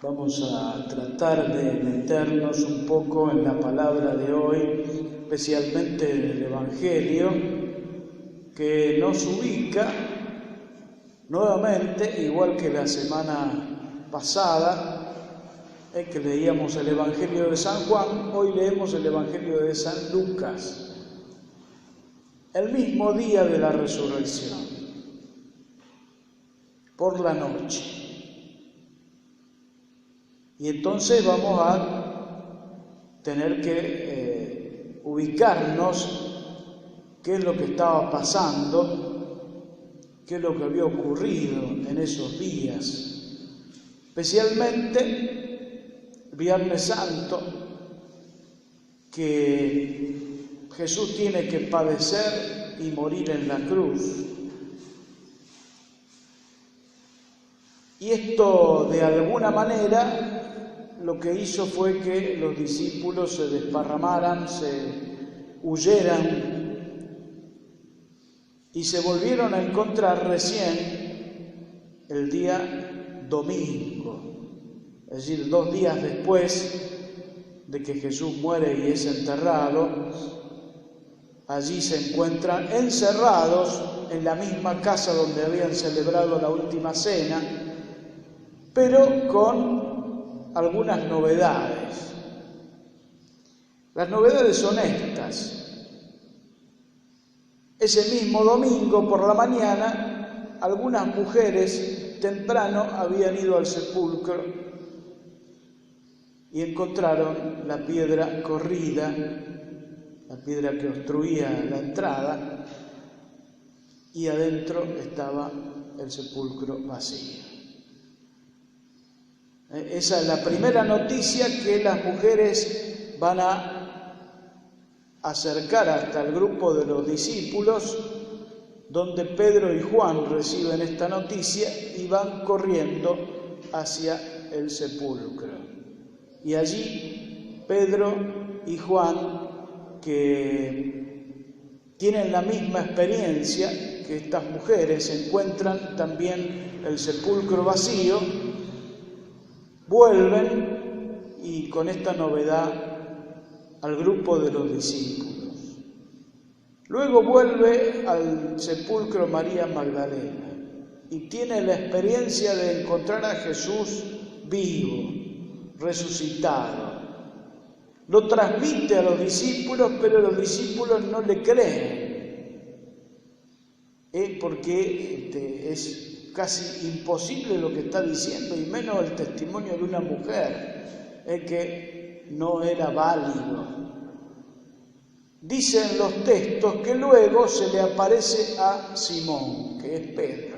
Vamos a tratar de meternos un poco en la palabra de hoy, especialmente en el Evangelio, que nos ubica nuevamente, igual que la semana pasada, que leíamos el Evangelio de San Juan, hoy leemos el Evangelio de San Lucas, el mismo día de la resurrección, por la noche. Y entonces vamos a tener que ubicarnos qué es lo que estaba pasando, qué es lo que había ocurrido en esos días, especialmente Viernes Santo, que Jesús tiene que padecer y morir en la cruz. Y esto, de alguna manera, lo que hizo fue que los discípulos se desparramaran, se huyeran y se volvieron a encontrar recién el día domingo, es decir, 2 días después de que Jesús muere y es enterrado. Allí se encuentran encerrados en la misma casa donde habían celebrado la última cena, pero con algunas novedades. Las novedades son estas. Ese mismo domingo por la mañana, algunas mujeres temprano habían ido al sepulcro y encontraron la piedra corrida, la piedra que obstruía la entrada, y adentro estaba el sepulcro vacío. Esa es la primera noticia que las mujeres van a acercar hasta el grupo de los discípulos, donde Pedro y Juan reciben esta noticia y van corriendo hacia el sepulcro. Y allí Pedro y Juan, que tienen la misma experiencia que estas mujeres, encuentran también el sepulcro vacío, vuelven y con esta novedad al grupo de los discípulos. Luego vuelve al sepulcro María Magdalena y tiene la experiencia de encontrar a Jesús vivo, resucitado. Lo transmite a los discípulos, pero los discípulos no le creen, porque es casi imposible lo que está diciendo, y menos el testimonio de una mujer, que no era válido. Dicen los textos que luego se le aparece a Simón, que es Pedro.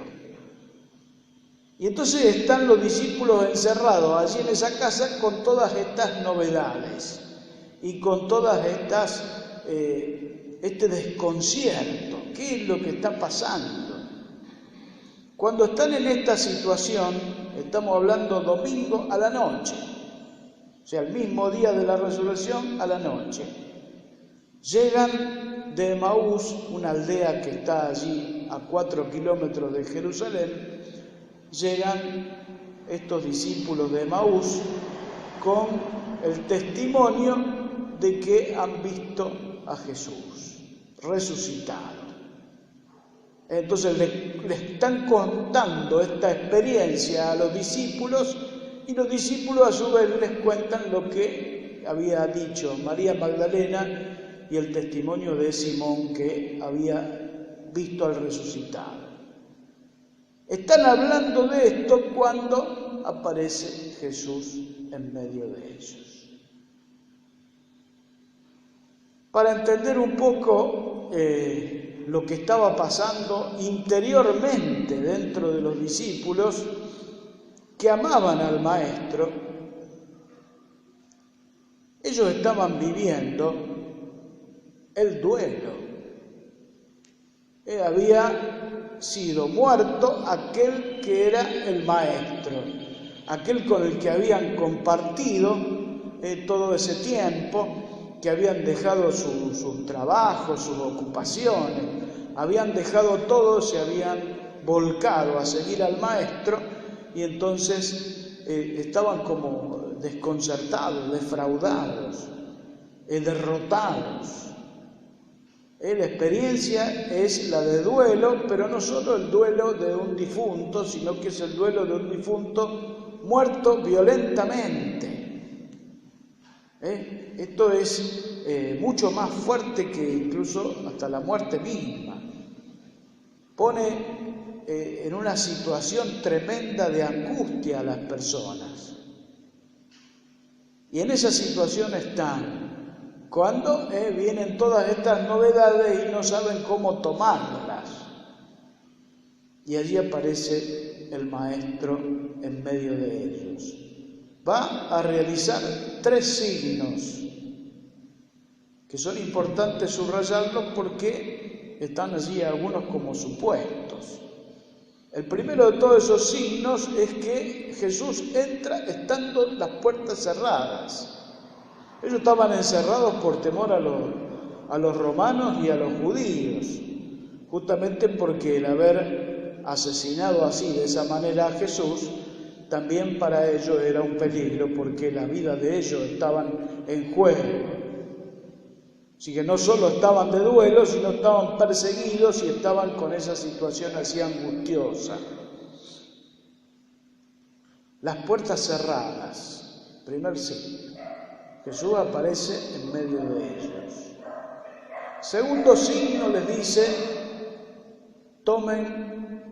Y entonces están los discípulos encerrados allí en esa casa con todas estas novedades y con todas estas, este desconcierto. ¿Qué es lo que está pasando? Cuando están en esta situación, estamos hablando domingo a la noche, o sea, el mismo día de la resurrección a la noche. Llegan de Emaús, una aldea que está allí a 4 kilómetros de Jerusalén, llegan estos discípulos de Emaús con el testimonio de que han visto a Jesús resucitado. Entonces le están contando esta experiencia a los discípulos y los discípulos a su vez les cuentan lo que había dicho María Magdalena y el testimonio de Simón, que había visto al resucitado. Están hablando de esto cuando aparece Jesús en medio de ellos. Para entender un poco lo que estaba pasando interiormente dentro de los discípulos que amaban al Maestro, ellos estaban viviendo el duelo. Había sido muerto aquel que era el Maestro, aquel con el que habían compartido todo ese tiempo, que habían dejado sus trabajos, sus ocupaciones, habían dejado todo, se habían volcado a seguir al Maestro, y entonces estaban como desconcertados, defraudados, derrotados. La experiencia es la de duelo, pero no solo el duelo de un difunto, sino que es el duelo de un difunto muerto violentamente. Esto es mucho más fuerte que incluso hasta la muerte misma. Pone en una situación tremenda de angustia a las personas. Y en esa situación están cuando vienen todas estas novedades y no saben cómo tomarlas. Y allí aparece el Maestro en medio de ellos. Va a realizar 3 signos que son importantes subrayarlos porque están allí algunos como supuestos. El primero de todos esos signos es que Jesús entra estando las puertas cerradas. Ellos estaban encerrados por temor a los romanos y a los judíos, justamente porque el haber asesinado así, de esa manera, a Jesús, también para ellos era un peligro, porque la vida de ellos estaban en juego. Así que no solo estaban de duelo, sino estaban perseguidos y estaban con esa situación así angustiosa. Las puertas cerradas, primer signo. Jesús aparece en medio de ellos. Segundo signo les dice,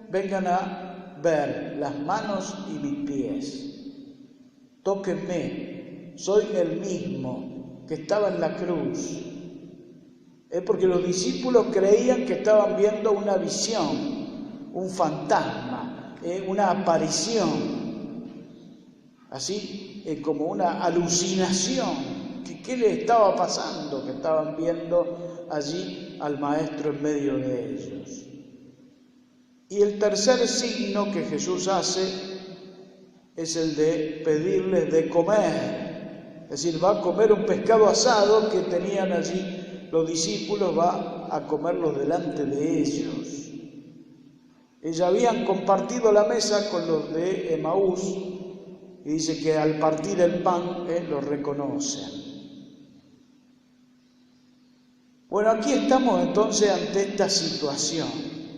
vengan a ver las manos y mis pies. Tóquenme, soy el mismo que estaba en la cruz. Porque los discípulos creían que estaban viendo una visión, un fantasma, una aparición. Así como una alucinación, ¿qué le estaba pasando? Que estaban viendo allí al Maestro en medio de ellos. Y el tercer signo que Jesús hace es el de pedirles de comer, es decir, va a comer un pescado asado que tenían allí los discípulos, va a comerlos delante de ellos. Ellos habían compartido la mesa con los de Emaús, y dice que al partir el pan los reconocen. Bueno, aquí estamos entonces ante esta situación.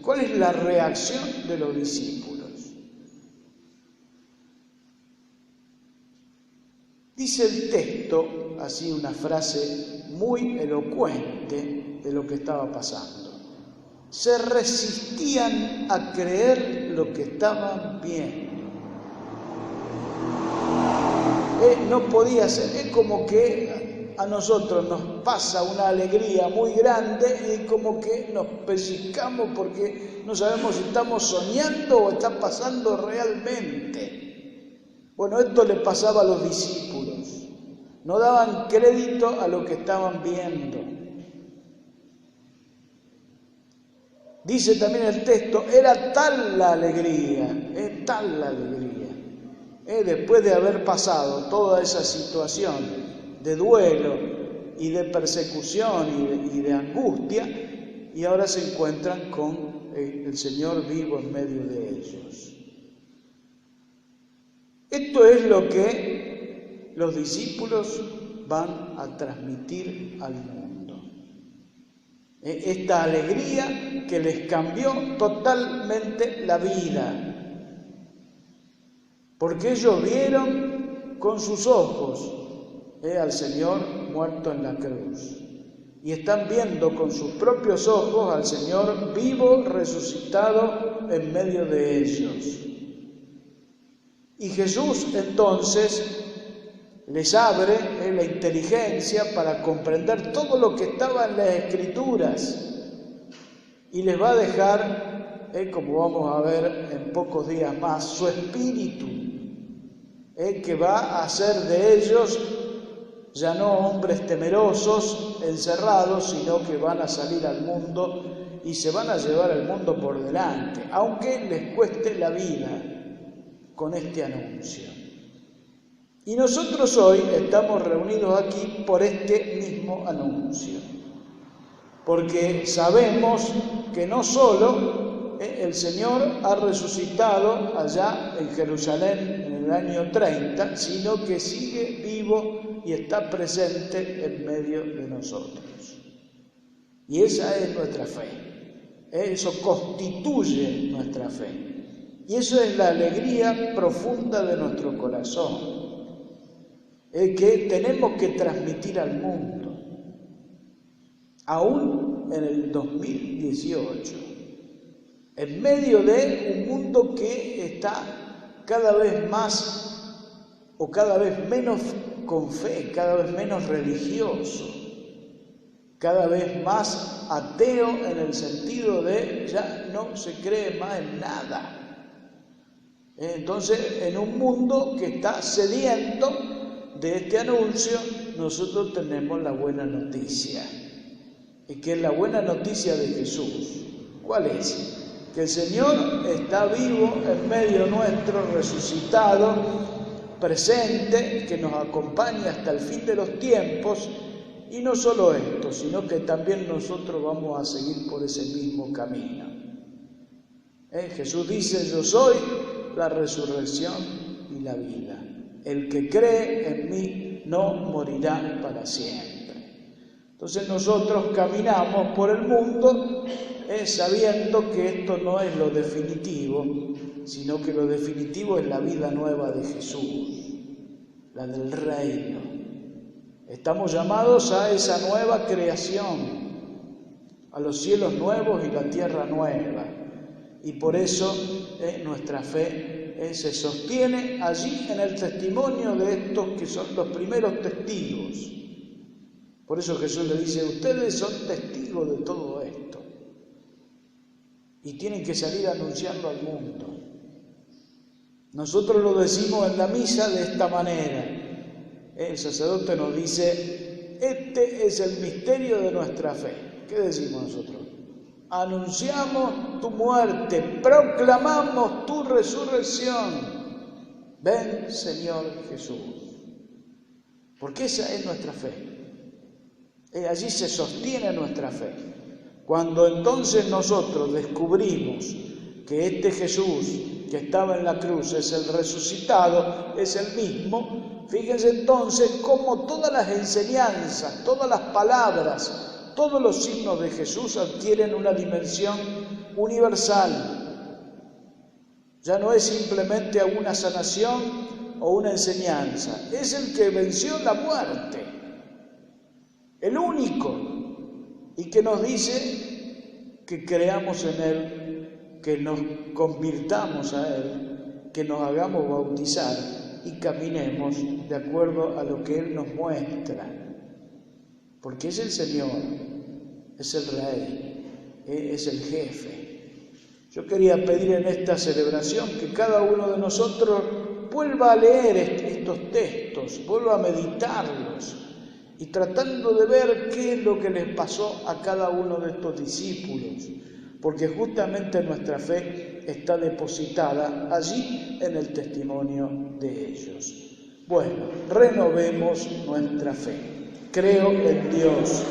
¿Cuál es la reacción de los discípulos? Dice el texto, así una frase muy elocuente de lo que estaba pasando. Se resistían a creer lo que estaban viendo. No podía ser, es como que a nosotros nos pasa una alegría muy grande y como que nos pellizcamos porque no sabemos si estamos soñando o está pasando realmente. Bueno, esto le pasaba a los discípulos, no daban crédito a lo que estaban viendo. Dice también el texto, era tal la alegría, después de haber pasado toda esa situación de duelo y de persecución y de angustia, y ahora se encuentran con el Señor vivo en medio de ellos. Esto es lo que los discípulos van a transmitir al mundo. Esta alegría que les cambió totalmente la vida. Porque ellos vieron con sus ojos al Señor muerto en la cruz. Y están viendo con sus propios ojos al Señor vivo, resucitado en medio de ellos. Y Jesús entonces les abre la inteligencia para comprender todo lo que estaba en las Escrituras. Y les va a dejar, como vamos a ver en pocos días más, su espíritu. Que va a hacer de ellos ya no hombres temerosos, encerrados, sino que van a salir al mundo y se van a llevar al mundo por delante, aunque les cueste la vida con este anuncio. Y nosotros hoy estamos reunidos aquí por este mismo anuncio, porque sabemos que no solo el Señor ha resucitado allá en Jerusalén en el año 30, sino que sigue vivo y está presente en medio de nosotros. Y esa es nuestra fe. Eso constituye nuestra fe. Y eso es la alegría profunda de nuestro corazón, que tenemos que transmitir al mundo, aún en el 2018, en medio de un mundo que está cada vez más o cada vez menos con fe, cada vez menos religioso, cada vez más ateo en el sentido de ya no se cree más en nada. Entonces, en un mundo que está sediento de este anuncio, nosotros tenemos la buena noticia, y que es la buena noticia de Jesús. ¿Cuál es? Que el Señor está vivo en medio nuestro, resucitado, presente, que nos acompaña hasta el fin de los tiempos. Y no solo esto, sino que también nosotros vamos a seguir por ese mismo camino. Jesús dice: yo soy la resurrección y la vida. El que cree en mí no morirá para siempre. Entonces nosotros caminamos por el mundo sabiendo que esto no es lo definitivo, sino que lo definitivo es la vida nueva de Jesús, la del reino. Estamos llamados a esa nueva creación, a los cielos nuevos y la tierra nueva. Y por eso nuestra fe se sostiene allí en el testimonio de estos que son los primeros testigos. Por eso Jesús le dice: ustedes son testigos de todo esto y tienen que salir a anunciarlo al mundo. Nosotros lo decimos en la misa de esta manera. El sacerdote nos dice: este es el misterio de nuestra fe. ¿Qué decimos nosotros? Anunciamos tu muerte, proclamamos tu resurrección. Ven, Señor Jesús. Porque esa es nuestra fe. Allí se sostiene nuestra fe. Cuando entonces nosotros descubrimos que este Jesús que estaba en la cruz es el resucitado, es el mismo, fíjense entonces cómo todas las enseñanzas, todas las palabras, todos los signos de Jesús adquieren una dimensión universal. Ya no es simplemente una sanación o una enseñanza, es el que venció la muerte, el único, y que nos dice que creamos en Él, que nos convirtamos a Él, que nos hagamos bautizar y caminemos de acuerdo a lo que Él nos muestra. Porque es el Señor, es el Rey, es el Jefe. Yo quería pedir en esta celebración que cada uno de nosotros vuelva a leer estos textos, vuelva a meditarlos y tratando de ver qué es lo que les pasó a cada uno de estos discípulos, porque justamente nuestra fe está depositada allí en el testimonio de ellos. Bueno, renovemos nuestra fe. Creo en Dios,